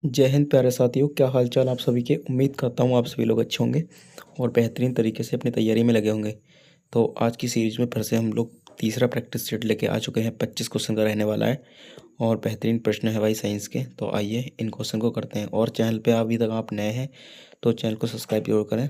जय हिंद प्यारे साथियों, क्या हाल चाल आप सभी के। उम्मीद करता हूँ आप सभी लोग अच्छे होंगे और बेहतरीन तरीके से अपनी तैयारी में लगे होंगे। तो आज की सीरीज में फिर से हम लोग तीसरा प्रैक्टिस सेट लेके आ चुके हैं। 25 क्वेश्चन का रहने वाला है और बेहतरीन प्रश्न है भाई साइंस के। तो आइए इन क्वेश्चन को करते हैं। और चैनल पे अभी तक आप नए हैं तो चैनल को सब्सक्राइब जरूर करें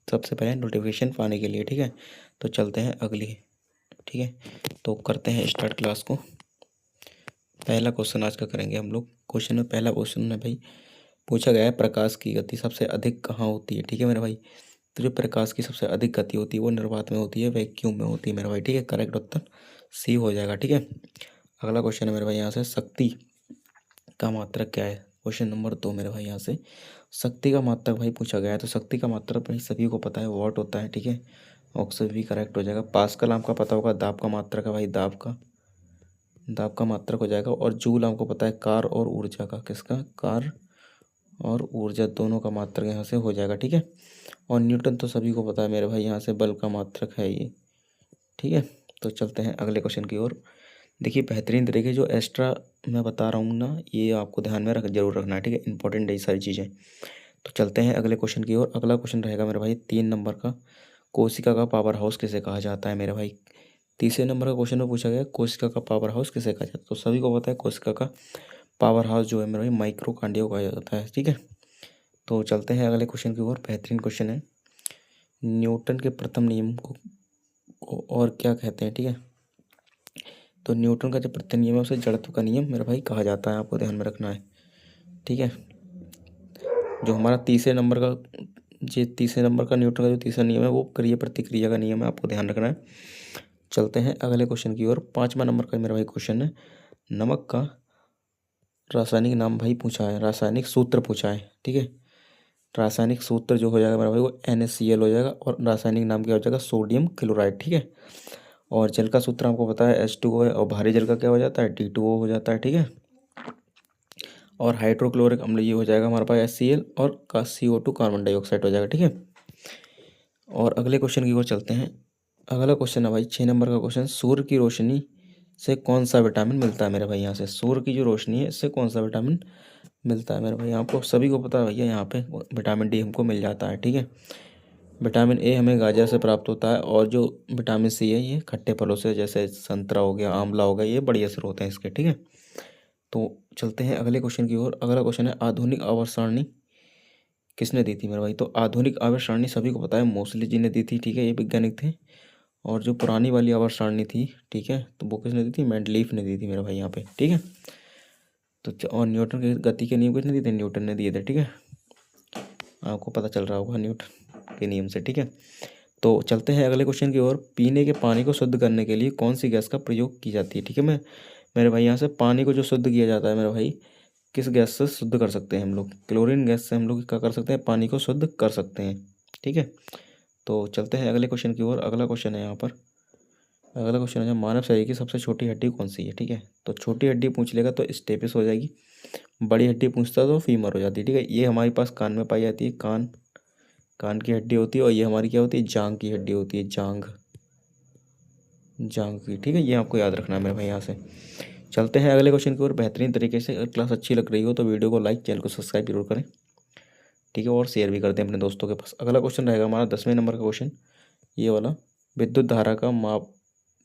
सबसे पहले नोटिफिकेशन पाने के लिए, ठीक है। तो चलते हैं अगली, ठीक है। तो करते हैं स्टार्ट क्लास को। पहला क्वेश्चन आज का करेंगे हम लोग। क्वेश्चन में पहला क्वेश्चन है भाई, पूछा गया है प्रकाश की गति सबसे अधिक कहाँ होती है, ठीक है मेरे भाई। तो जो प्रकाश की सबसे अधिक गति होती है वो निर्वात में होती है, वैक्यूम में होती है मेरे भाई, ठीक है। करेक्ट उत्तर सी हो जाएगा, ठीक है। अगला क्वेश्चन है मेरे भाई यहाँ से, शक्ति का मात्रक क्या है। क्वेश्चन नंबर 2 मेरे भाई यहाँ से, शक्ति का मात्रक भाई पूछा गया है। तो शक्ति का मात्रक भाई सभी को पता है, वॉट होता है, ठीक है। ऑप्शन भी करेक्ट हो जाएगा। पास्कल आपका पता होगा, दाब का मात्रक है भाई, दाब का मात्रक हो जाएगा। और जूल आपको पता है, कार और ऊर्जा का, किसका, कार और ऊर्जा दोनों का मात्रक यहाँ से हो जाएगा, ठीक है। और न्यूटन तो सभी को पता है मेरे भाई, यहाँ से बल का मात्रक है ये, ठीक है। तो चलते हैं अगले क्वेश्चन की ओर। देखिए बेहतरीन तरीके जो एक्स्ट्रा मैं बता रहा हूँ ना, ये आपको ध्यान में जरूर रखना है, ठीक है। इंपॉर्टेंट है ये सारी चीज़ें। तो चलते हैं अगले क्वेश्चन की ओर। अगला क्वेश्चन रहेगा मेरे भाई 3 नंबर का, कोशिका का पावर हाउस किसे कहा जाता है मेरे भाई। तीसरे नंबर का क्वेश्चन में पूछा गया कोशिका का पावर हाउस किसे कहा जाता है। तो सभी को पता है कोशिका का पावर हाउस जो है मेरे भाई माइक्रोकांडिया कहा जाता है, ठीक है। तो चलते हैं अगले क्वेश्चन की ओर। बेहतरीन क्वेश्चन है, न्यूटन के प्रथम नियम को और क्या कहते हैं, ठीक है। तो न्यूटन का जो प्रथम नियम है उसे जड़त्व का नियम मेरे भाई कहा जाता है, आपको ध्यान में रखना है, ठीक है। जो हमारा तीसरे नंबर का न्यूटन का जो तीसरा नियम है वो क्रिया प्रतिक्रिया का नियम है, आपको ध्यान रखना है। चलते हैं अगले क्वेश्चन की ओर। 5वां नंबर का मेरा भाई क्वेश्चन है, नमक का रासायनिक नाम भाई पूछा है, रासायनिक सूत्र पूछा है, ठीक है। रासायनिक सूत्र जो हो जाएगा मेरा भाई वो NaCl हो जाएगा और रासायनिक नाम क्या हो जाएगा, सोडियम क्लोराइड, ठीक है। और जल का सूत्र आपको पता है H2O है और भारी जल का क्या हो जाता है D2O हो जाता है, ठीक है। और हाइड्रोक्लोरिक अम्ल ये हो जाएगा हमारे पास HCl और का CO2 कार्बन डाइऑक्साइड हो जाएगा, ठीक है। और अगले क्वेश्चन की ओर चलते हैं। अगला क्वेश्चन है भाई 6 नंबर का क्वेश्चन, सूर्य की रोशनी से कौन सा विटामिन मिलता है मेरे भाई। यहाँ से सूर्य की जो रोशनी है इससे कौन सा विटामिन मिलता है मेरे भाई, आपको सभी को पता है भैया, यहाँ पे विटामिन डी हमको मिल जाता है, ठीक है। विटामिन ए हमें गाजर से प्राप्त होता है और जो विटामिन सी है ये खट्टे फलों से, जैसे संतरा हो गया, आंवला हो गया, ये बढ़िया स्रोत हैं इसके, ठीक है। तो चलते हैं अगले क्वेश्चन की ओर। अगला क्वेश्चन है, आधुनिक आवर्त सारणी किसने दी थी मेरे भाई। तो आधुनिक आवर्त सारणी सभी को पता है मोसले जी ने दी थी, ठीक है, ये वैज्ञानिक थे। और जो पुरानी वाली आवर्त सारणी थी, ठीक है, तो वो किसने दी थी, मेंडलीफ ने दी थी मेरे भाई यहाँ पे, ठीक है। तो और न्यूटन के गति के नियम किसने दिए थे, न्यूटन ने दिए थे, ठीक है। आपको पता चल रहा होगा न्यूटन के नियम से, ठीक है। तो चलते हैं अगले क्वेश्चन की ओर। पीने के पानी को शुद्ध करने के लिए कौन सी गैस का प्रयोग की जाती है, ठीक है। मेरे भाई यहाँ से पानी को जो शुद्ध किया जाता है मेरे भाई, किस गैस से शुद्ध कर सकते हैं हम लोग, क्लोरीन गैस से हम लोग क्या कर सकते हैं, पानी को शुद्ध कर सकते हैं, ठीक है। तो चलते हैं अगले क्वेश्चन की ओर। अगला क्वेश्चन है यहाँ पर, अगला क्वेश्चन है मानव शरीर की सबसे छोटी हड्डी कौन सी है, ठीक है। तो छोटी हड्डी पूछ लेगा तो स्टेपिस हो जाएगी, बड़ी हड्डी पूछता तो फीमर हो जाती है, ठीक है। ये हमारे पास कान में पाई जाती है, कान की हड्डी होती है। और ये हमारी क्या होती है, जांग की हड्डी होती है, जांग की, ठीक है। ये आपको याद रखना है मेरे भाई यहाँ से। चलते हैं अगले क्वेश्चन की ओर बेहतरीन तरीके से। अगर क्लास अच्छी लग रही हो तो वीडियो को लाइक, चैनल को सब्सक्राइब जरूर करें, ठीक है। और शेयर भी करते हैं अपने दोस्तों के पास। अगला क्वेश्चन रहेगा हमारा 10वें नंबर का क्वेश्चन, ये वाला, विद्युत धारा का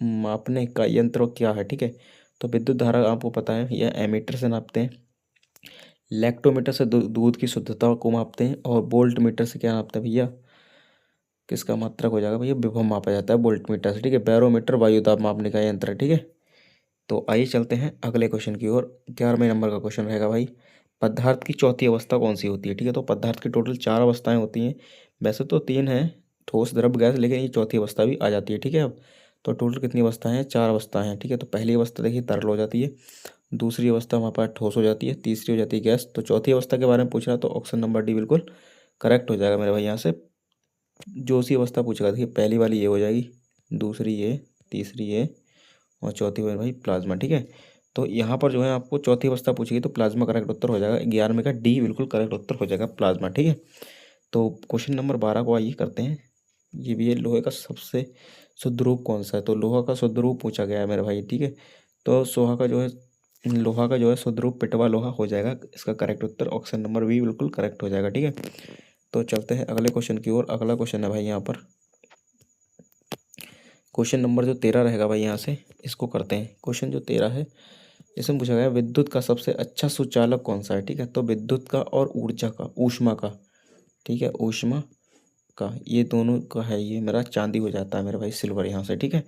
मापने का यंत्र क्या है, ठीक है। तो विद्युत धारा आपको पता है, यह एमीटर से नापते हैं, लैक्टोमीटर से दूध की शुद्धता को मापते हैं, और वोल्ट मीटर से क्या नापते हैं भैया, किसका मात्रक हो जाएगा भैया, विभव मापा जाता है वोल्ट मीटर से, ठीक है। बैरोमीटर वायु दाब मापने का यंत्र है, ठीक है। तो आइए चलते हैं अगले क्वेश्चन की ओर। 11वें नंबर का क्वेश्चन रहेगा भाई, पदार्थ की चौथी अवस्था कौन सी होती है, ठीक है। तो पदार्थ की टोटल 4 अवस्थाएं होती हैं, वैसे तो 3 है, ठोस, द्रव, गैस, लेकिन ये चौथी अवस्था भी आ जाती है, ठीक है। अब तो टोटल कितनी अवस्थाएं हैं, 4 अवस्थाएं हैं, ठीक है। तो पहली अवस्था देखिए तरल हो जाती है, दूसरी अवस्था हमारे पास ठोस हो जाती है, तीसरी हो जाती है गैस। तो चौथी अवस्था के बारे में पूछ रहा है तो ऑप्शन नंबर डी बिल्कुल करेक्ट हो जाएगा मेरे भाई यहाँ से। जो सी अवस्था पूछेगा देखिए, पहली वाली ये हो जाएगी, दूसरी ये, तीसरी ये, और चौथी मेरे भाई प्लाज्मा, ठीक है। तो यहाँ पर जो है आपको चौथी अवस्था पूछेगी तो प्लाज्मा करेक्ट उत्तर हो जाएगा। 11वें का डी बिल्कुल करेक्ट उत्तर हो जाएगा, प्लाज्मा, ठीक है। तो क्वेश्चन नंबर 12 को आइए करते हैं। ये भी है, लोहे का सबसे शुद्ध रूप कौन सा है। तो लोहा का शुद्ध रूप पूछा गया है मेरे भाई, ठीक है। तो सोहा का जो है लोहा का जो है शुद्ध रूप पिटवा लोहा हो जाएगा। इसका करेक्ट उत्तर ऑप्शन नंबर बी बिल्कुल करेक्ट हो जाएगा। ठीक है, तो चलते हैं अगले क्वेश्चन की ओर। अगला क्वेश्चन है भाई यहाँ पर क्वेश्चन नंबर जो 13 रहेगा भाई, यहाँ से इसको करते हैं। क्वेश्चन जो 13 है इसमें पूछा गया विद्युत का सबसे अच्छा सुचालक कौन सा है। ठीक है, तो विद्युत का और ऊर्जा का, ऊष्मा का, ठीक है, ऊष्मा का, ये दोनों का है, ये मेरा चांदी हो जाता है मेरा भाई, सिल्वर यहाँ से। ठीक है,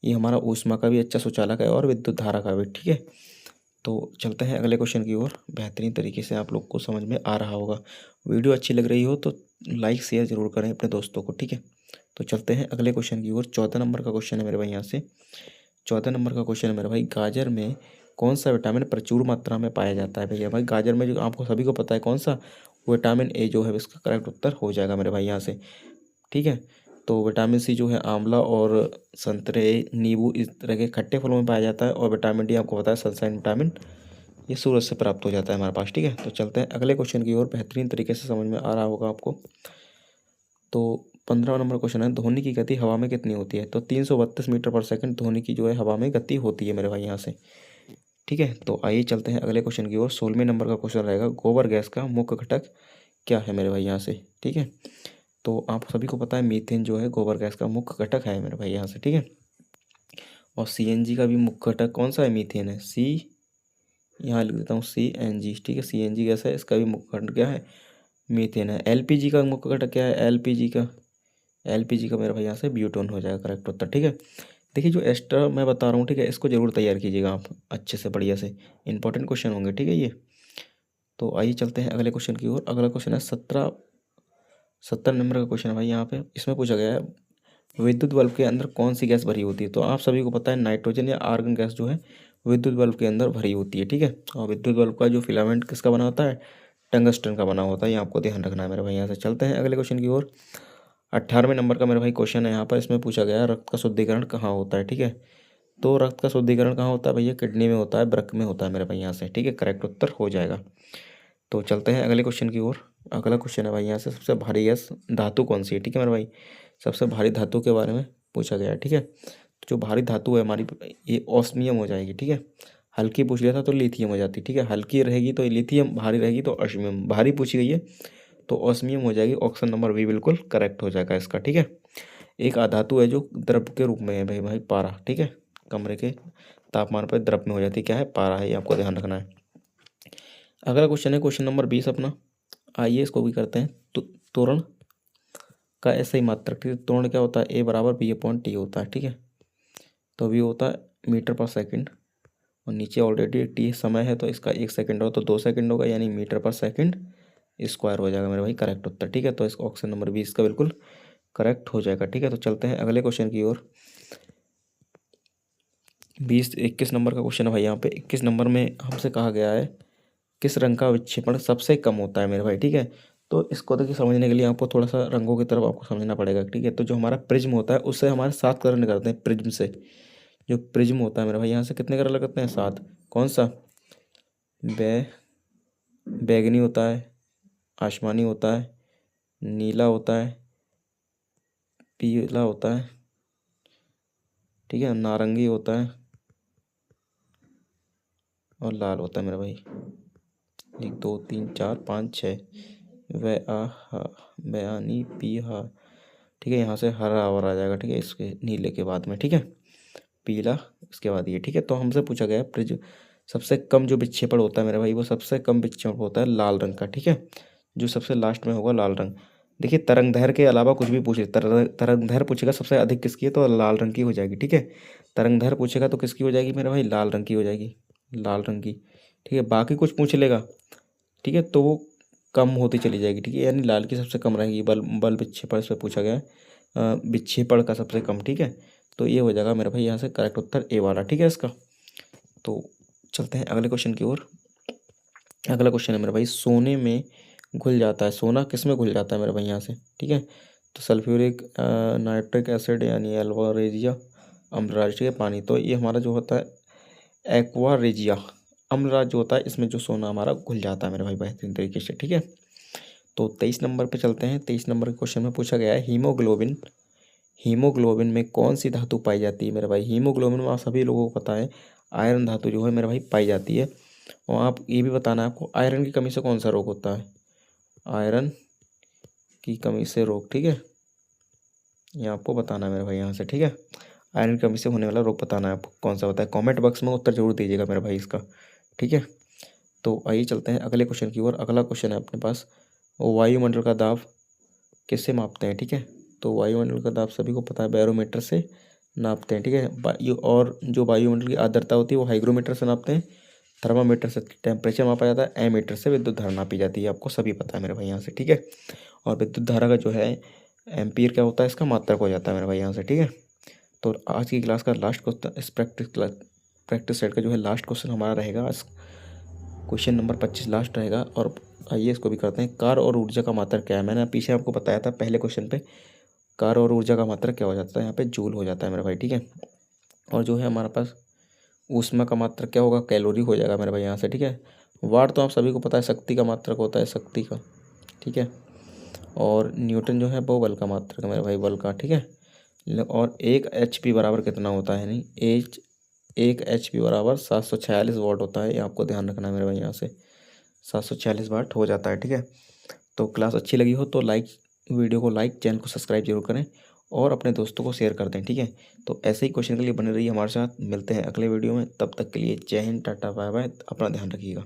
ये हमारा ऊष्मा का भी अच्छा सुचालक है और विद्युत धारा का भी। ठीक है, तो चलते हैं अगले क्वेश्चन की ओर। बेहतरीन तरीके से आप लोग को समझ में आ रहा होगा। वीडियो अच्छी लग रही हो तो लाइक शेयर जरूर करें अपने दोस्तों को। ठीक है, तो चलते हैं अगले क्वेश्चन की ओर। 14 नंबर का क्वेश्चन है मेरे भाई, यहाँ से 14 नंबर का क्वेश्चन है मेरे भाई, गाजर में कौन सा विटामिन प्रचुर मात्रा में पाया जाता है भैया। भाई गाजर में जो आपको सभी को पता है कौन सा, विटामिन ए जो है इसका करेक्ट उत्तर हो जाएगा मेरे भाई यहाँ से। ठीक है, तो विटामिन सी जो है आंवला और संतरे, नींबू, इस तरह के खट्टे फलों में पाया जाता है। और विटामिन डी आपको पता है सनशाइन विटामिन, ये सूरज से प्राप्त हो जाता है हमारे पास। ठीक है, तो चलते हैं अगले क्वेश्चन की ओर। बेहतरीन तरीके से समझ में आ रहा होगा आपको। तो 15 नंबर क्वेश्चन है, ध्वनि की गति हवा में कितनी होती है। तो 332 मीटर पर सेकंड ध्वनि की जो है हवा में गति होती है मेरे भाई यहाँ से। ठीक है, तो आइए चलते हैं अगले क्वेश्चन की ओर। 16वें नंबर का क्वेश्चन रहेगा, गोबर गैस का मुख्य घटक क्या है मेरे भाई यहाँ से। ठीक है, तो आप सभी को पता है मीथेन जो है गोबर गैस का मुख्य घटक है मेरे भाई यहाँ से। ठीक है, और सीएनजी का भी मुख्य घटक कौन सा है, मीथेन है। यहाँ लिख देता हूँ सीएनजी। ठीक है, सीएनजी गैस है, इसका भी मुख्य घटक क्या है, मीथेन है। एलपीजी का मुख्य घटक क्या है, एलपीजी का मेरे भाई यहाँ से ब्यूटोन हो जाएगा करेक्ट उत्तर। ठीक है, देखिए जो एक्स्ट्रा मैं बता रहा हूँ, ठीक है, इसको जरूर तैयार कीजिएगा आप अच्छे से, बढ़िया से, इंपॉर्टेंट क्वेश्चन होंगे। ठीक है, ये तो आइए चलते हैं अगले क्वेश्चन की ओर। अगला क्वेश्चन है 70 नंबर का क्वेश्चन है भाई यहाँ पे। इसमें पूछा गया है विद्युत बल्ब के अंदर कौन सी गैस भरी होती है। तो आप सभी को पता है नाइट्रोजन या आर्गन गैस जो है विद्युत बल्ब के अंदर भरी होती है। ठीक है, और विद्युत बल्ब का जो फिलामेंट किसका बना होता है, टंगस्टन का बना होता है। ये आपको ध्यान रखना है मेरे भाई यहाँ से। चलते हैं अगले क्वेश्चन की ओर। 18वें नंबर का मेरे भाई क्वेश्चन है यहाँ पर। इसमें पूछा गया है रक्त का शुद्धिकरण कहाँ होता है। ठीक है, तो रक्त का शुद्धिकरण कहाँ होता है भैया, किडनी में होता है, वृक्क में होता है मेरे भाई यहाँ से। ठीक है, करेक्ट उत्तर हो जाएगा। तो चलते हैं अगले क्वेश्चन की ओर। अगला क्वेश्चन है भाई यहाँ से, सबसे भारी गैस धातु कौन सी है। ठीक है मेरे भाई, सबसे भारी धातु के बारे में पूछा गया है। ठीक है, तो जो भारी धातु है हमारी, ये ऑस्मियम हो जाएगी। ठीक है, हल्की पूछ लिया था तो लिथियम हो जाती। ठीक है, हल्की रहेगी तो लिथियम, भारी रहेगी तो ऑस्मियम। भारी पूछी गई है तो ऑस्मियम हो जाएगी। ऑप्शन नंबर बी बिल्कुल करेक्ट हो जाएगा इसका। ठीक है, एक अधातु है जो द्रव के रूप में है भाई भाई पारा। ठीक है, कमरे के तापमान पर द्रव में हो जाती है, क्या है, पारा है। ये आपको ध्यान रखना है। अगला क्वेश्चन है क्वेश्चन नंबर 20 अपना। आइए इसको भी करते हैं। तो त्वरण का ऐसा ही मात्रक। ठीक है, त्वरण क्या होता है, ए बराबर बी अपॉन टी होता है। ठीक है, तो वी होता है मीटर पर सेकंड, और नीचे ऑलरेडी टी समय है तो इसका 1 सेकंड हो तो 2 सेकंड होगा, यानी मीटर पर सेकंड स्क्वायर हो जाएगा मेरे भाई करेक्ट उत्तर। ठीक है, तो इस ऑप्शन नंबर 20 का बिल्कुल करेक्ट हो जाएगा। ठीक है, तो चलते हैं अगले क्वेश्चन की ओर। 21 नंबर का क्वेश्चन है भाई यहाँ पे। 21 नंबर में हमसे कहा गया है किस रंग का विक्षेपण सबसे कम होता है मेरे भाई। ठीक है, तो इसको देखिए समझने के लिए आपको थोड़ा सा रंगों की तरफ आपको समझना पड़ेगा। ठीक है, तो जो हमारा प्रिज्म होता है उससे हमारे 7 कलर निकलते हैं। प्रिज्म से, जो प्रिज्म होता है मेरे भाई यहाँ से कितने कलर लगते हैं, 7। कौन सा, बै बैगनी होता है, आसमानी होता है, नीला होता है, पीला होता है, ठीक है, नारंगी होता है और लाल होता है मेरा भाई। 1 2 3 4 5 6 वे आ हा वे आ नी पी हा। ठीक है, यहाँ से हरा और आ जाएगा। ठीक है, इसके नीले के बाद में, ठीक है, पीला इसके बाद ये। ठीक है, तो हमसे पूछा गया है सबसे कम जो विक्षेपण होता है मेरे भाई, वो सबसे कम विक्षेपण होता है लाल रंग का। ठीक है, जो सबसे लास्ट में होगा लाल रंग। देखिए तरंग दैर्घ्य के अलावा कुछ भी पूछे, तरंग दैर्घ्य पूछेगा सबसे अधिक किसकी है तो लाल रंग की हो जाएगी। ठीक है, तरंग दैर्घ्य पूछेगा तो किसकी हो जाएगी मेरे भाई, लाल रंग की हो जाएगी, लाल रंग की। ठीक है, बाकी कुछ पूछ लेगा, ठीक है, तो वो कम होती चली जाएगी। ठीक है, यानी लाल की सबसे कम रहेगी। बल विक्षेपण इस पर पूछा गया है, विक्षेपण का सबसे कम। ठीक है, तो ये हो जाएगा मेरे भाई यहाँ से करेक्ट उत्तर ए वाला। ठीक है इसका। तो चलते हैं अगले क्वेश्चन की ओर। अगला क्वेश्चन है मेरे भाई, सोने में घुल जाता है, सोना किस में घुल जाता है मेरे भाई यहाँ से। ठीक है, तो सल्फ्यूरिक नाइट्रिक एसिड यानी एल्वारेजिया, अम्लराज, ठीक है, पानी। तो ये हमारा जो होता है एक्वारेजिया, अम्लराज जो होता है, इसमें जो सोना हमारा घुल जाता है मेरे भाई बेहतरीन तरीके से। ठीक है, तो 23 नंबर पे चलते हैं। 23 नंबर के क्वेश्चन में पूछा गया है हीमोग्लोबिन में कौन सी धातु पाई जाती है मेरे भाई। हीमोग्लोबिन में आप सभी लोगों को पता है आयरन धातु जो है मेरे भाई पाई जाती है। और आप ये भी बताना है आपको आयरन की कमी से कौन सा रोग होता है, आयरन की कमी से रोग, ठीक है, ये आपको बताना है मेरे भाई यहाँ से, ठीक है। आयरन की कमी से होने वाला रोग बताना है आपको कौन सा होता है। कमेंट बॉक्स में उत्तर जरूर दीजिएगा मेरे भाई इसका, ठीक है। तो आइए चलते हैं अगले क्वेश्चन की ओर। अगला क्वेश्चन है अपने पास, वायुमंडल का दाब किससे मापते हैं, ठीक है। तो वायुमंडल का दाब सभी को पता है बैरोमीटर से नापते हैं, ठीक है। और जो वायुमंडल की आर्द्रता होती है वो हाइग्रोमीटर से नापते हैं, थर्मामीटर से टेम्परेचर मापा जाता है, एमीटर से विद्युत धारा नापी जाती है, आपको सभी पता है मेरे भाई यहाँ से, ठीक है। और विद्युत धारा का जो है एम्पियर क्या होता है, इसका मात्रक हो जाता है मेरे भाई यहाँ से, ठीक है। तो आज की क्लास का लास्ट क्वेश्चन, इस प्रैक्टिस सेट का जो है लास्ट क्वेश्चन हमारा रहेगा आज, क्वेश्चन नंबर 25 लास्ट रहेगा। और आइए इसको भी करते हैं। कार्य और ऊर्जा का मात्रक क्या है, मैंने पीछे आपको बताया था पहले क्वेश्चन पे, कार्य और ऊर्जा का मात्रक क्या हो जाता है, यहाँ पे जूल हो जाता है मेरे भाई, ठीक है। और जो है हमारे पास ऊष्मा का मात्रक क्या होगा, कैलोरी हो जाएगा मेरे भाई यहाँ से, ठीक है। वाट तो आप सभी को पता है शक्ति का मात्रक होता है, शक्ति का, ठीक है। और न्यूटन जो है वो बल का मात्रक है मेरे भाई, बल का, ठीक है। और 1 HP बराबर कितना होता है, नहीं 1 HP बराबर 746 वाट होता है, ये आपको ध्यान रखना है मेरे भाई यहाँ से, 746 वाट हो जाता है, ठीक है। तो क्लास अच्छी लगी हो तो वीडियो को लाइक, चैनल को सब्सक्राइब जरूर करें और अपने दोस्तों को शेयर कर दें, ठीक है। तो ऐसे ही क्वेश्चन के लिए बने रहिए हमारे साथ, मिलते हैं अगले वीडियो में, तब तक के लिए जय हिंद, टाटा, बाय बाय, अपना ध्यान रखिएगा।